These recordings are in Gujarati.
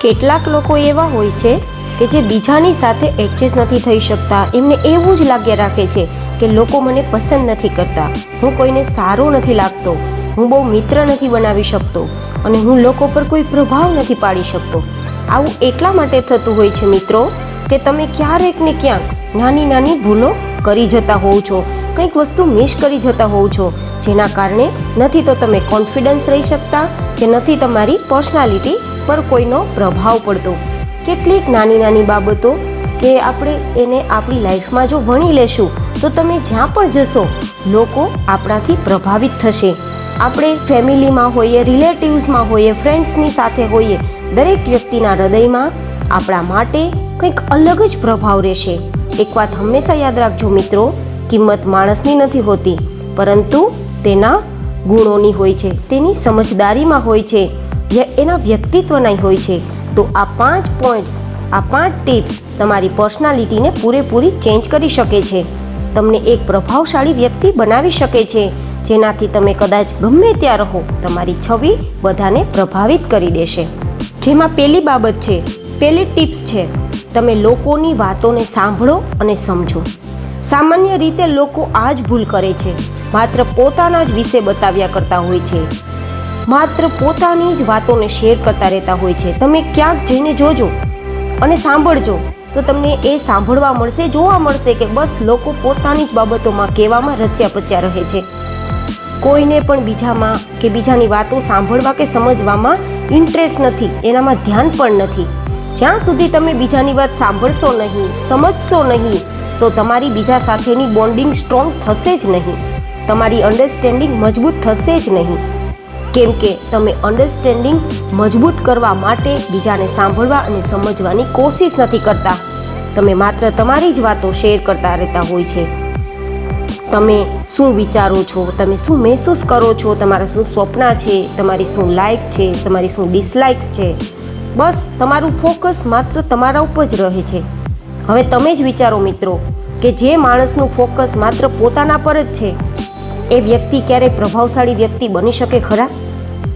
કેટલાક લોકો એવા હોય છે કે જે બીજાની સાથે એડજસ્ટ નથી થઈ શકતા. એમને એવું જ લાગ્યા રાખે છે કે લોકો મને પસંદ નથી કરતા, હું કોઈને સારો નથી લાગતો, હું બહુ મિત્ર નથી બનાવી શકતો અને હું લોકો પર કોઈ પ્રભાવ નથી પાડી શકતો. આવું એટલા માટે થતું હોય છે મિત્રો કે તમે ક્યારેક ને ક્યાંક નાની નાની ભૂલો કરી જતા હોવ છો, કંઈક વસ્તુ મિસ કરી જતા હોવ છો, જેના કારણે નથી તો તમે કોન્ફિડન્સ રહી શકતા કે નથી તમારી પર્સનાલિટી પર કોઈનો પ્રભાવ પડતો. કેટલીક નાની નાની બાબતો કે આપણે એને આપણી લાઈફમાં જો વણી લેશું તો તમે જ્યાં પણ જશો લોકો આપણાથી પ્રભાવિત થશે. આપણે ફેમિલીમાં હોઈએ, રિલેટિવ્સમાં હોઈએ, ફ્રેન્ડ્સની સાથે હોઈએ, દરેક વ્યક્તિના હૃદયમાં આપણા માટે કંઈક અલગ જ પ્રભાવ રહેશે. એક વાત હંમેશા યાદ રાખજો મિત્રો, કિંમત માણસની નથી હોતી પરંતુ તેના ગુણોની હોય છે, તેની સમજદારીમાં હોય છે, એના વ્યક્તિત્વના હોય છે. તો આ 5 પોઈન્ટ્સ, આ 5 ટિપ્સ તમારી પર્સનાલિટીને પૂરેપૂરી ચેન્જ કરી શકે છે, તમને એક પ્રભાવશાળી વ્યક્તિ બનાવી શકે છે, જેનાથી તમે કદાચ ગમે ત્યાં રહો તમારી છબી બધાને પ્રભાવિત કરી દેશે. જેમાં પહેલી બાબત છે, પહેલી ટિપ્સ છે, તમે લોકોની વાતોને સાંભળો અને સમજો. સામાન્ય રીતે લોકો આ જ ભૂલ કરે છે, માત્ર પોતાના જ વિશે બતાવ્યા કરતા હોય છે, માત્ર પોતાની જ વાતોને શેર કરતા રહેતા હોય છે. તમે ક્યાંક જઈને જોજો અને સાંભળજો તો તમને એ સાંભળવા મળશે, જોવા મળશે કે બસ લોકો પોતાની જ બાબતોમાં કહેવામાં રચ્યા પચ્યા રહે છે. કોઈને પણ બીજામાં કે બીજાની વાતો સાંભળવા કે સમજવામાં ઇન્ટરેસ્ટ નથી, એનામાં ધ્યાન પણ નથી. જ્યાં સુધી તમે બીજાની વાત સાંભળશો નહીં, સમજશો નહીં, તો તમારી બીજા સાથેની બોન્ડિંગ સ્ટ્રોંગ થશે જ નહીં, તમારી અન્ડરસ્ટેન્ડિંગ મજબૂત થશે જ નહીં. કેમ કે તમે અન્ડરસ્ટેન્ડિંગ મજબૂત કરવા માટે બીજાને સાંભળવા અને સમજવાની કોશિશ નથી કરતા. તમે માત્ર તમારી જ વાતો શેર કરતા રહેતા હોય છે. તમે શું વિચારો છો, તમે શું મહેસૂસ કરો છો, તમારા શું સ્વપ્ન છે, તમારી શું લાઈક છે, તમારી શું ડિસલાઇક્સ છે, બસ તમારું ફોકસ માત્ર તમારા ઉપર જ રહે છે. હવે તમે જ વિચારો મિત્રો કે જે માણસનું ફોકસ માત્ર પોતાના પર જ છે એ વ્યક્તિ ક્યારેય પ્રભાવશાળી વ્યક્તિ બની શકે ખરા?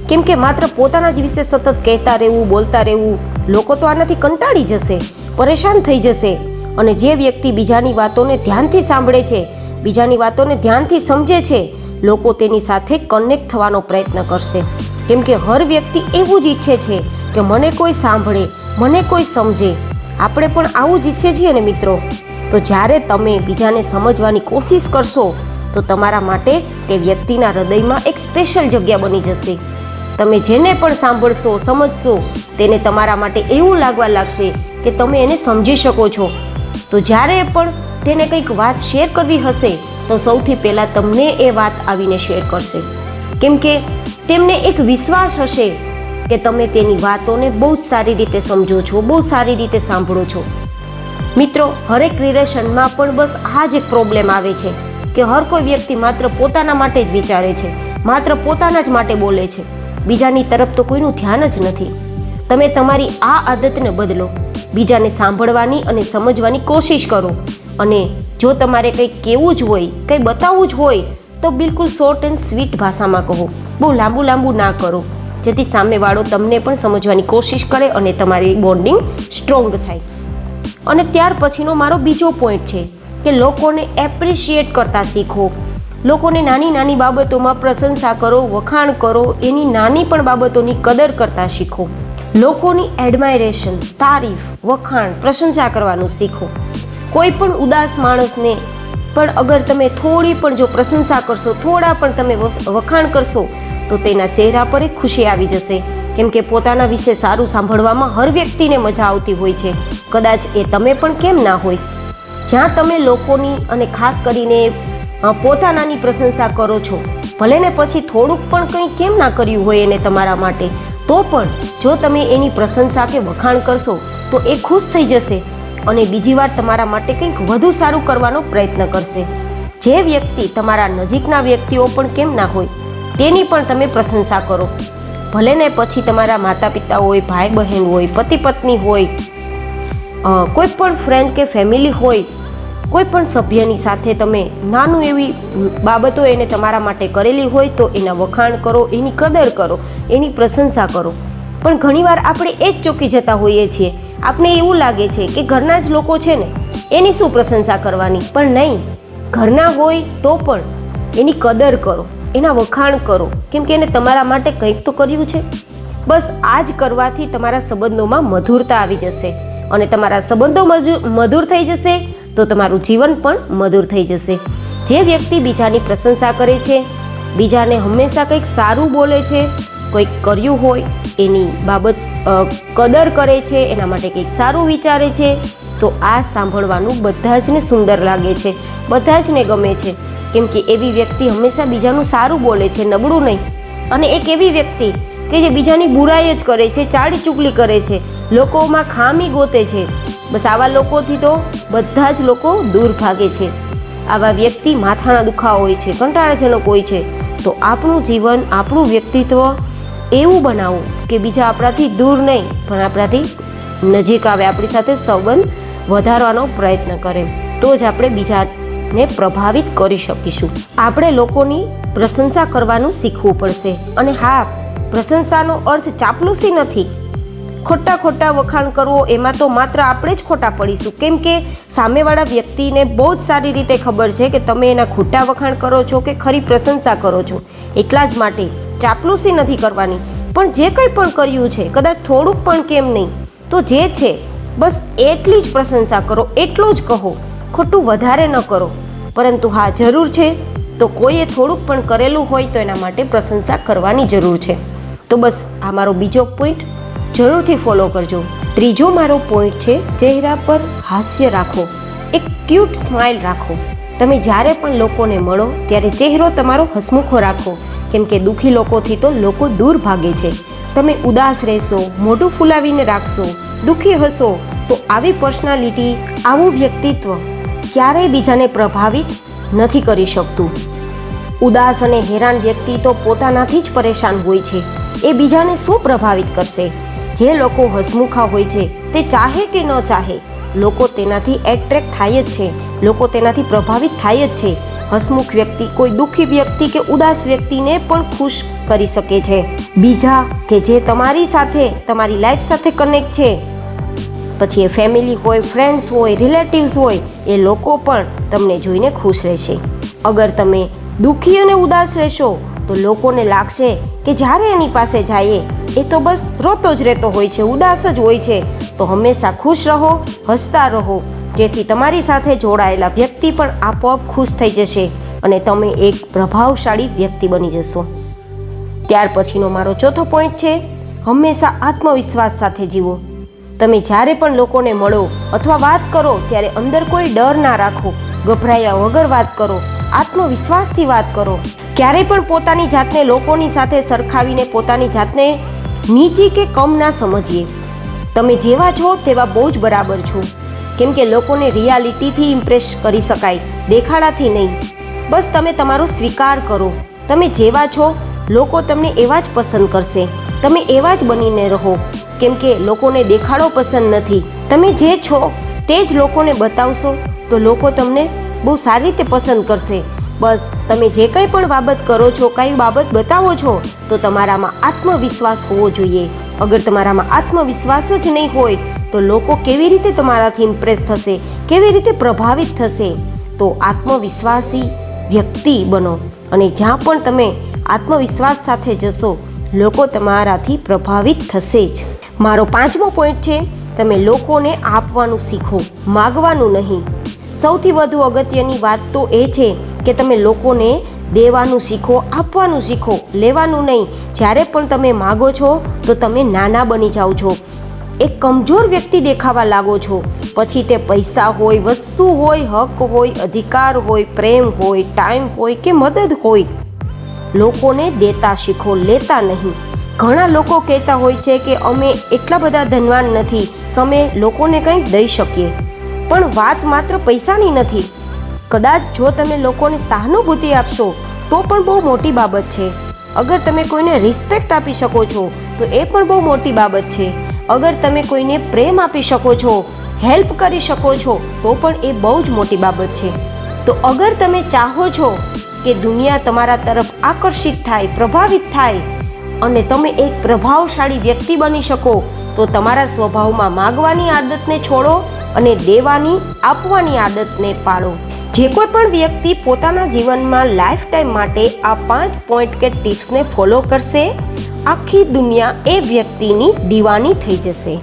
કેમ કે માત્ર પોતાના જ વિશે સતત કહેતા રહેવું, બોલતા રહેવું, લોકો તો આનાથી કંટાળી જશે, પરેશાન થઈ જશે. અને જે વ્યક્તિ બીજાની વાતોને ધ્યાનથી સાંભળે છે, બીજાની વાતોને ધ્યાનથી સમજે છે, લોકો તેની સાથે કનેક્ટ થવાનો પ્રયત્ન કરશે. કેમ કે હર વ્યક્તિ એવું જ ઈચ્છે છે કે મને કોઈ સાંભળે, મને કોઈ સમજે. આપણે પણ આવું જ ઈચ્છે છીએ ને મિત્રો. તો જ્યારે તમે બીજાને સમજવાની કોશિશ કરશો તો તમારા માટે તે વ્યક્તિના હૃદયમાં એક સ્પેશિયલ જગ્યા બની જશે. તમે જેને પણ સાંભળશો, સમજશો, તેને તમારા માટે એવું લાગવા લાગશે કે તમે એને સમજી શકો છો. તો જ્યારે પણ તેને કંઈક વાત શેર કરવી હશે તો સૌથી પહેલાં તમને એ વાત આવીને શેર કરશે. કેમ કે તેમને એક વિશ્વાસ હશે કે તમે તેની વાતોને બહુ જ સારી રીતે સમજો છો, બહુ સારી રીતે સાંભળો છો. મિત્રો, હરેક રિલેશનમાં પણ બસ આ જ એક પ્રોબ્લેમ આવે છે કે હર કોઈ વ્યક્તિ માત્ર પોતાના માટે જ વિચારે છે, માત્ર પોતાના જ માટે બોલે છે, બીજાની તરફ તો કોઈનું ધ્યાન જ નથી. તમે તમારી આ આદતને બદલો, બીજાને સાંભળવાની અને સમજવાની કોશિશ કરો. અને જો તમારે કંઈક કહેવું જ હોય, કંઈ બતાવવું જ હોય તો બિલકુલ શોર્ટ એન્ડ સ્વીટ ભાષામાં કહો, બહુ લાંબુ લાંબુ ના કરો, જેથી સામેવાળો તમને પણ સમજવાની કોશિશ કરે અને તમારી બોન્ડિંગ સ્ટ્રોંગ થાય. અને ત્યાર પછીનો મારો બીજો પોઈન્ટ છે કે લોકોને એપ્રિશિએટ કરતા શીખો. લોકોને નાની નાની બાબતોમાં પ્રશંસા કરો, વખાણ કરો, એની નાની પણ બાબતોની કદર કરતા શીખો. લોકોની એડમાયરેશન, તારીફ, વખાણ, પ્રશંસા કરવાનું શીખો. કોઈ પણ ઉદાસ માણસને પણ અગર તમે થોડી પણ જો પ્રશંસા કરશો, થોડા પણ તમે વખાણ કરશો તો તેના ચહેરા પર એક ખુશી આવી જશે. કેમ કે પોતાના વિશે સારું સાંભળવામાં હર વ્યક્તિને મજા આવતી હોય છે, કદાચ એ તમે પણ કેમ ના હોય. જ્યાં તમે લોકોની અને ખાસ કરીને પોતાનાની પ્રશંસા કરો છો, ભલે ને પછી થોડુંક પણ કંઈ કેમ ના કર્યું હોય એને તમારા માટે, તો પણ જો તમે એની પ્રશંસા કે વખાણ કરશો તો એ ખુશ થઈ જશે અને બીજી વાર તમારા માટે કંઈક વધુ સારું કરવાનો પ્રયત્ન કરશે. જે વ્યક્તિ તમારા નજીકના વ્યક્તિઓ પણ કેમ ના હોય તેની પણ તમે પ્રશંસા કરો. ભલે ને પછી તમારા માતા પિતા હોય, ભાઈ બહેન હોય, પતિ પત્ની હોય, કોઈ પણ ફ્રેન્ડ કે ફેમિલી હોય, કોઈ પણ સભ્યની સાથે તમે નાનું એવી બાબતો એને તમારા માટે કરેલી હોય તો એના વખાણ કરો, એની કદર કરો, એની પ્રશંસા કરો. પણ ઘણીવાર આપણે એ જ ચૂકી જતા હોઈએ છીએ. આપણે એવું લાગે છે કે ઘરના જ લોકો છે ને એની શું પ્રશંસા કરવાની, પણ નહીં, ઘરના હોય તો પણ એની કદર કરો, એના વખાણ કરો, કેમ કે એને તમારા માટે કંઈક તો કર્યું છે. બસ આ જ કરવાથી તમારા સંબંધોમાં મધુરતા આવી જશે, અને તમારા સંબંધો મધુર થઈ જશે તો તમારું જીવન પણ મધુર થઈ જશે. જે વ્યક્તિ બીજાની પ્રશંસા કરે છે, બીજાને હંમેશા કંઈક સારું બોલે છે, કંઈક કર્યું હોય એની બાબત કદર કરે છે, એના માટે કંઈક સારું વિચારે છે, તો આ સાંભળવાનું બધા જ ને સુંદર લાગે છે, બધા જ ને ગમે છે. કેમ કે એવી વ્યક્તિ હંમેશા બીજાનું સારું બોલે છે, નબળું નહીં. અને એક એવી વ્યક્તિ કે જે બીજાની બુરાઈ જ કરે છે, ચાડી ચૂગલી કરે છે, લોકોમાં ખામી ગોતે છે, બસ આવા લોકોથી તો બધા જ લોકો દૂર ભાગે છે. આવા વ્યક્તિ માથાના દુખાવા હોય છે, કંટાળાજનક હોય છે. તો આપણું જીવન, આપણું વ્યક્તિત્વ એવું બનાવવું કે બીજા આપણાથી દૂર નહીં પણ આપણાથી નજીક આવે, આપણી સાથે સંબંધ વધારવાનો પ્રયત્ન કરે, તો જ આપણે બીજાને પ્રભાવિત કરી શકીશું. આપણે લોકોની પ્રશંસા કરવાનું શીખવું પડશે. અને હા, પ્રશંસાનો અર્થ ચાપલુસી નથી. ખોટા વખાણ કરવો એમાં તો માત્ર આપણે જ ખોટા પડીશું, કેમ કે સામેવાળા વ્યક્તિને બહુ જ સારી રીતે ખબર છે કે તમે એના ખોટા વખાણ કરો છો કે ખરી પ્રશંસા કરો છો. એટલા જ માટે ચાપલુસી નથી કરવાની. પણ જે કંઈ પણ કર્યું છે, કદાચ થોડુંક પણ કેમ નહીં, તો જે છે બસ એટલી જ પ્રશંસા કરો, એટલું જ કહો, ખોટું વધારે ન કરો. પરંતુ હા, જરૂર છે તો કોઈએ થોડુંક પણ કરેલું હોય તો એના માટે પ્રશંસા કરવાની જરૂર છે. તો બસ આ મારો બીજો પોઈન્ટ જરૂરથી ફોલો કરજો. ત્રીજો મારો પોઈન્ટ છે, ચહેરા પર હાસ્ય રાખો, એક ક્યુટ સ્માઇલ રાખો. તમે જ્યારે પણ લોકોને મળો ત્યારે ચહેરો તમારો હસમુખો રાખો, કેમ કે દુઃખી લોકોથી તો લોકો દૂર ભાગે છે. તમે ઉદાસ રહેશો, મોઢું ફૂલાવીને રાખશો, દુઃખી હશો, તો આવી પર્સનાલિટી, આવું વ્યક્તિત્વ ક્યારેય બીજાને પ્રભાવિત નથી કરી શકતું. ઉદાસ અને હેરાન વ્યક્તિ તો પોતાનાથી જ પરેશાન હોય છે, એ બીજાને શું પ્રભાવિત કરશે? જે લોકો હસમુખા હોય છે તે ચાહે કે ન ચાહે, લોકો તેનાથી એટ્રેક્ટ થાય જ છે, લોકો તેનાથી પ્રભાવિત થાય જ છે. હસમુખ વ્યક્તિ કોઈ દુઃખી વ્યક્તિ કે ઉદાસ વ્યક્તિને પણ ખુશ કરી શકે છે. બીજા કે જે તમારી સાથે, તમારી લાઈફ સાથે કનેક્ટ છે, પછી એ ફેમિલી હોય, ફ્રેન્ડ્સ હોય, રિલેટિવ્સ હોય, એ લોકો પણ તમને જોઈને ખુશ રહેશે. અગર તમે દુઃખી અને ઉદાસ રહેશો તો લોકોને લાગશે કે જ્યારે એની પાસે જઈએ એ તો બસ રોતો જ રહેતો હોય છે, ઉદાસ જ હોય છે. તો હંમેશા ખુશ રહો, હસતા રહો, જેથી તમારી સાથે જોડાયેલા વ્યક્તિ પણ આપોઆપ ખુશ થઈ જશે અને તમે એક પ્રભાવશાળી વ્યક્તિ બની જશો. ત્યાર પછીનો મારો ચોથો પોઈન્ટ છે, હંમેશા આત્મવિશ્વાસ સાથે જીવો. તમે જ્યારે પણ લોકોને મળો અથવા વાત કરો ત્યારે અંદર કોઈ ડર ના રાખો, ગભરાયા વગર વાત કરો, આત્મવિશ્વાસથી વાત કરો. ક્યારેય પણ પોતાની જાતને લોકોની સાથે સરખાવીને પોતાની જાતને નીચી કે કમ ના સમજીએ. તમે જેવા છો તેવા બહુ જ બરાબર છો, કેમ કે લોકોને રિયાલિટીથી ઇમ્પ્રેસ કરી શકાય, દેખાડાથી નહીં. બસ તમે તમારો સ્વીકાર કરો. તમે જેવા છો લોકો તમને એવા જ પસંદ કરશે. તમે એવા જ બનીને રહો, કેમ કે લોકોને દેખાડો પસંદ નથી. તમે જે છો તે જ લોકોને બતાવશો તો લોકો તમને બહુ સારી રીતે પસંદ કરશે. બસ તમે જે કંઈ પણ બાબત કરો છો, કઈ બાબત બતાવો છો, તો તમારામાં આત્મવિશ્વાસ હોવો જોઈએ. અગર તમારામાં આત્મવિશ્વાસ જ નહીં હોય તો લોકો કેવી રીતે તમારાથી ઇમ્પ્રેસ થશે, કેવી રીતે પ્રભાવિત થશે? તો આત્મવિશ્વાસી વ્યક્તિ બનો, અને જ્યાં પણ તમે આત્મવિશ્વાસ સાથે જશો લોકો તમારાથી પ્રભાવિત થશે જ. મારો પાંચમો પોઈન્ટ છે, તમે લોકોને આપવાનું શીખો, માગવાનું નહીં. સૌથી વધુ અગત્યની વાત તો એ છે કે તમે લોકોને દેવાનું શીખો, આપવાનું શીખો, લેવાનું નહીં. જ્યારે પણ તમે માગો છો તો તમે નાના બની જાઓ છો, એક કમજોર વ્યક્તિ દેખાવા લાગો છો. પછી તે પૈસા હોય, વસ્તુ હોય, હક હોય, અધિકાર હોય, પ્રેમ હોય, ટાઈમ હોય કે મદદ હોય, લોકોને દેતા શીખો, લેતા નહીં. ઘણા લોકો કહેતા હોય છે કે અમે એટલા બધા ધનવાન નથી કે અમે લોકોને કંઈક દઈ શકીએ, પણ વાત માત્ર પૈસાની નથી. કદાચ જો તમે લોકોને સહાનુભૂતિ આપશો તો પણ બહુ મોટી બાબત છે. અગર તમે કોઈને રિસ્પેક્ટ આપી શકો છો તો એ પણ બહુ મોટી બાબત છે. અગર તમે કોઈને પ્રેમ આપી શકો છો, હેલ્પ કરી શકો છો, તો પણ એ બહુ જ મોટી બાબત છે. તો અગર તમે ચાહો છો કે દુનિયા તમારા તરફ આકર્ષિત થાય, પ્રભાવિત થાય, અને તમે એક પ્રભાવશાળી વ્યક્તિ બની શકો તો તમારા સ્વભાવમાં માગવાની આદતને છોડો અને દેવાની આપવાની આદતને પાડો. જે કોઈ પણ વ્યક્તિ પોતાના જીવનમાં લાઈફ ટાઈમ માટે આ 5 પોઈન્ટ કે ટિપ્સને ફોલો કરશે, આખી દુનિયા એ વ્યક્તિની દીવાની થઈ જશે.